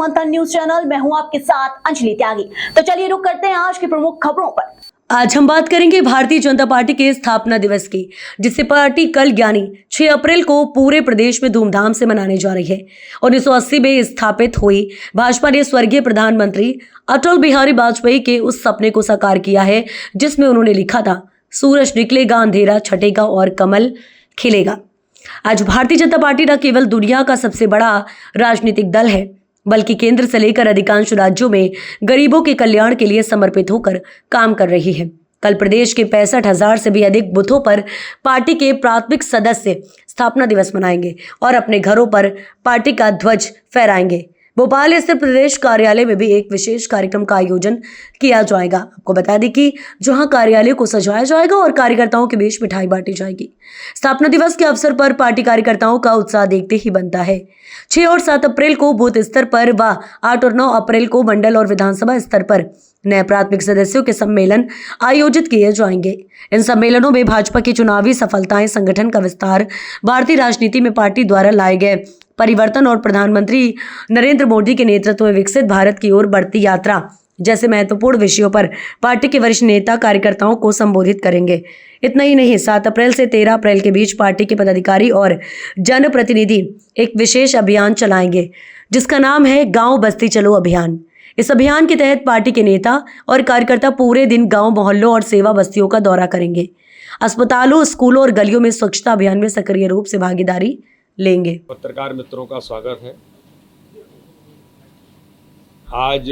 मंथन news channel. मैं हूं आपके साथ अंजलि त्यागी। तो चलिए रुक करते हैं आज की प्रमुख खबरों पर। आज हम बात करेंगे भारतीय जनता पार्टी के स्थापना दिवस की, जिसे पार्टी कल यानी 6 अप्रैल को पूरे प्रदेश में धूमधाम से मनाने जा रही है। 1980 में स्थापित हुई भाजपा ने स्वर्गीय प्रधानमंत्री अटल बिहारी वाजपेयी के उस सपने को साकार किया है जिसमें उन्होंने लिखा था, सूरज निकलेगा, अंधेरा छटेगा और कमल खिलेगा। आज भारतीय जनता पार्टी न केवल दुनिया का सबसे बड़ा राजनीतिक दल है, बल्कि केंद्र से लेकर अधिकांश राज्यों में गरीबों के कल्याण के लिए समर्पित होकर काम कर रही है। कल प्रदेश के 65,000 से भी अधिक बूथों पर पार्टी के प्राथमिक सदस्य स्थापना दिवस मनाएंगे और अपने घरों पर पार्टी का ध्वज फहराएंगे। भोपाल स्थित प्रदेश कार्यालय में भी एक विशेष कार्यक्रम का आयोजन किया जाएगा। आपको बता दें कि जहां कार्यालय को सजाया जाएगा और कार्यकर्ताओं के बीच मिठाई बांटी जाएगी। स्थापना दिवस के अवसर पर पार्टी कार्यकर्ताओं का उत्साह देखते ही बनता है। 6 और 7 अप्रैल को बूथ स्तर पर व 8 और 9 अप्रैल को मंडल और विधानसभा स्तर पर नए प्राथमिक सदस्यों के सम्मेलन आयोजित किए जाएंगे। इन सम्मेलनों में भाजपा की चुनावी सफलताएं, संगठन का विस्तार, भारतीय राजनीति में पार्टी द्वारा लाए गए परिवर्तन और प्रधानमंत्री नरेंद्र मोदी के नेतृत्व में विकसित भारत की ओर बढ़ती यात्रा जैसे महत्वपूर्ण विषयों पर पार्टी के वरिष्ठ नेता कार्यकर्ताओं को संबोधित करेंगे। इतना ही नहीं, 7 अप्रैल से 13 अप्रैल के बीच पार्टी के पदाधिकारी और जनप्रतिनिधि एक विशेष अभियान चलाएंगे जिसका नाम है गांव बस्ती चलो अभियान। इस अभियान के तहत पार्टी के नेता और कार्यकर्ता पूरे दिन गांव, मोहल्लों और सेवा बस्तियों का दौरा करेंगे। अस्पतालों, स्कूलों और गलियों में स्वच्छता अभियान में सक्रिय रूप से भागीदारी लेंगे। पत्रकार मित्रों का स्वागत है। आज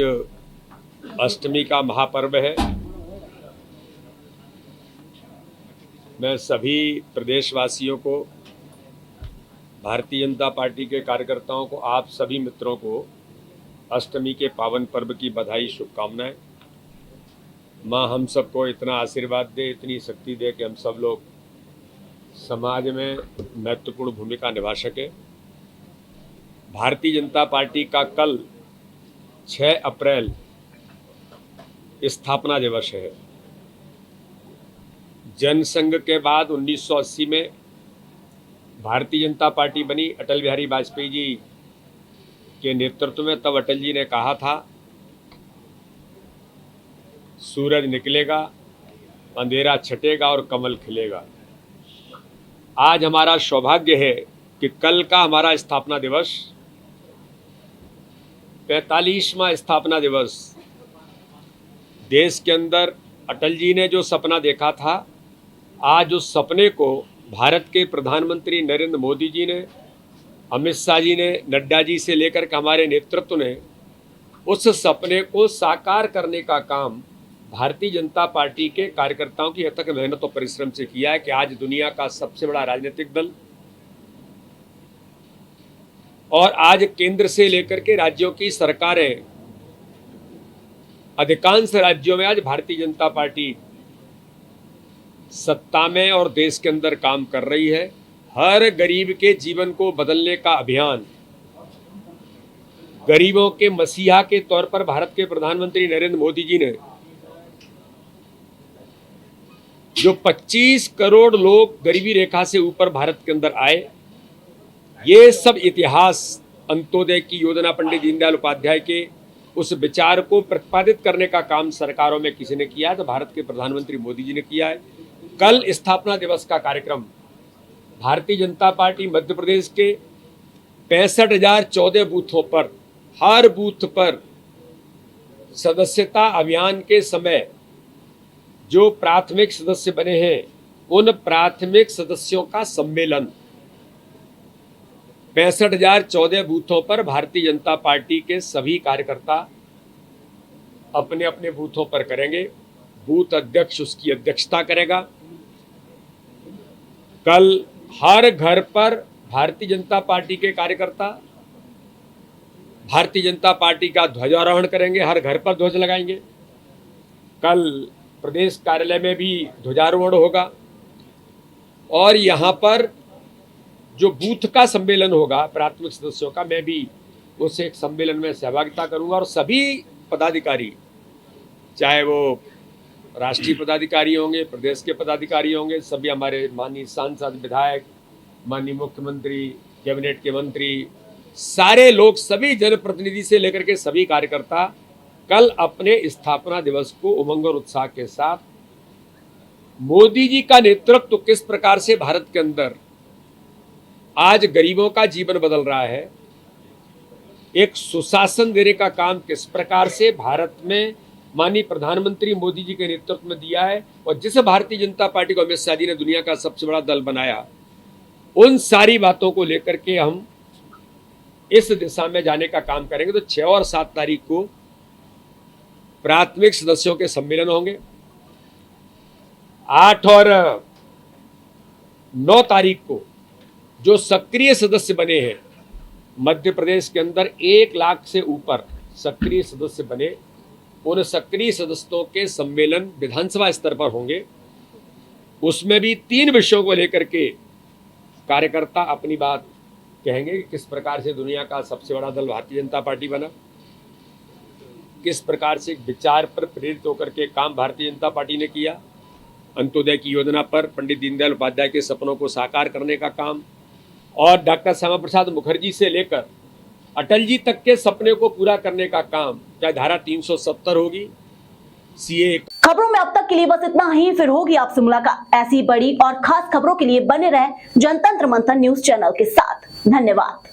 अष्टमी का महापर्व है। मैं सभी प्रदेशवासियों को, भारतीय जनता पार्टी के कार्यकर्ताओं को, आप सभी मित्रों को अष्टमी के पावन पर्व की बधाई, शुभकामनाएं। माँ हम सबको इतना आशीर्वाद दे, इतनी शक्ति दे कि हम सब लोग समाज में महत्वपूर्ण भूमिका निभा सके। भारतीय जनता पार्टी का कल 6 अप्रैल स्थापना दिवस है। जनसंघ के बाद 1980 में भारतीय जनता पार्टी बनी अटल बिहारी वाजपेयी जी के नेतृत्व में। तब अटल जी ने कहा था, सूरज निकलेगा, अंधेरा छटेगा और कमल खिलेगा। आज हमारा सौभाग्य है कि कल का हमारा स्थापना दिवस, 45वां स्थापना दिवस, देश के अंदर अटल जी ने जो सपना देखा था, आज उस सपने को भारत के प्रधानमंत्री नरेंद्र मोदी जी ने, अमित शाह जी ने, नड्डा जी से लेकर के हमारे नेतृत्व ने उस सपने को साकार करने का काम भारतीय जनता पार्टी के कार्यकर्ताओं की अथक मेहनत और परिश्रम से किया है कि आज दुनिया का सबसे बड़ा राजनीतिक दल और आज केंद्र से लेकर के राज्यों की सरकारें, अधिकांश राज्यों में आज भारतीय जनता पार्टी सत्ता में और देश के अंदर काम कर रही है। हर गरीब के जीवन को बदलने का अभियान, गरीबों के मसीहा के तौर पर भारत के प्रधानमंत्री नरेंद्र मोदी जी ने जो 25 करोड़ लोग गरीबी रेखा से ऊपर भारत के अंदर आए, ये सब इतिहास अंत्योदय की योजना पंडित दीनदयाल उपाध्याय के उस विचार को प्रतिपादित करने का काम सरकारों में किसी ने किया है तो भारत के प्रधानमंत्री मोदी जी ने किया है। कल स्थापना दिवस का कार्यक्रम भारतीय जनता पार्टी मध्य प्रदेश के 65,014 बूथों पर, हर बूथ पर सदस्यता अभियान के समय जो प्राथमिक सदस्य बने हैं, उन प्राथमिक सदस्यों का सम्मेलन 65,014 बूथों पर भारतीय जनता पार्टी के सभी कार्यकर्ता अपने अपने बूथों पर करेंगे। बूथ अध्यक्ष उसकी अध्यक्षता करेगा। कल हर घर पर भारतीय जनता पार्टी के कार्यकर्ता भारतीय जनता पार्टी का ध्वजारोहण करेंगे, हर घर पर ध्वज लगाएंगे। कल प्रदेश कार्यालय में भी ध्वजारोहण होगा और यहाँ पर जो बूथ का सम्मेलन होगा प्राथमिक सदस्यों का, मैं भी उस एक सम्मेलन में सहभागिता करूंगा और सभी पदाधिकारी, चाहे वो राष्ट्रीय पदाधिकारी होंगे, प्रदेश के पदाधिकारी होंगे, सभी हमारे माननीय सांसद, विधायक, माननीय मुख्यमंत्री, कैबिनेट के मंत्री, सारे लोग, सभी जनप्रतिनिधि से लेकर के सभी कार्यकर्ता कल अपने स्थापना दिवस को उमंग और उत्साह के साथ मोदी जी का नेतृत्व किस प्रकार से भारत के अंदर आज गरीबों का जीवन बदल रहा है, एक सुशासन देने का काम किस प्रकार से भारत में माननीय प्रधानमंत्री मोदी जी के नेतृत्व में दिया है, और जिस भारतीय जनता पार्टी को अमित शाह जी ने दुनिया का सबसे बड़ा दल बनाया, उन सारी बातों को लेकर के हम इस दिशा में जाने का काम करेंगे। तो 6 और 7 तारीख को प्राथमिक सदस्यों के सम्मेलन होंगे। 8 और 9 तारीख को जो सक्रिय सदस्य बने हैं, मध्य प्रदेश के अंदर 1 लाख से ऊपर सक्रिय सदस्य बने, उन सक्रिय सदस्यों के सम्मेलन विधानसभा स्तर पर होंगे। उसमें भी 3 विषयों को लेकर के कार्यकर्ता अपनी बात कहेंगे कि किस प्रकार से दुनिया का सबसे बड़ा दल भारतीय जनता पार्टी बना, किस प्रकार से विचार पर प्रेरित होकर के काम भारतीय जनता पार्टी ने किया, अंत्योदय की योजना पर पंडित दीनदयाल उपाध्याय के सपनों को साकार करने का काम, और डॉक्टर श्यामा प्रसाद मुखर्जी से लेकर अटल जी तक के सपने को पूरा करने का काम, चाहे धारा 370 होगी, सीए। खबरों में अब तक के लिए बस इतना ही, फिर होगी आपसे मुलाकात ऐसी बड़ी और खास खबरों के लिए बने रहे जनतंत्र मंथन न्यूज चैनल के साथ। धन्यवाद।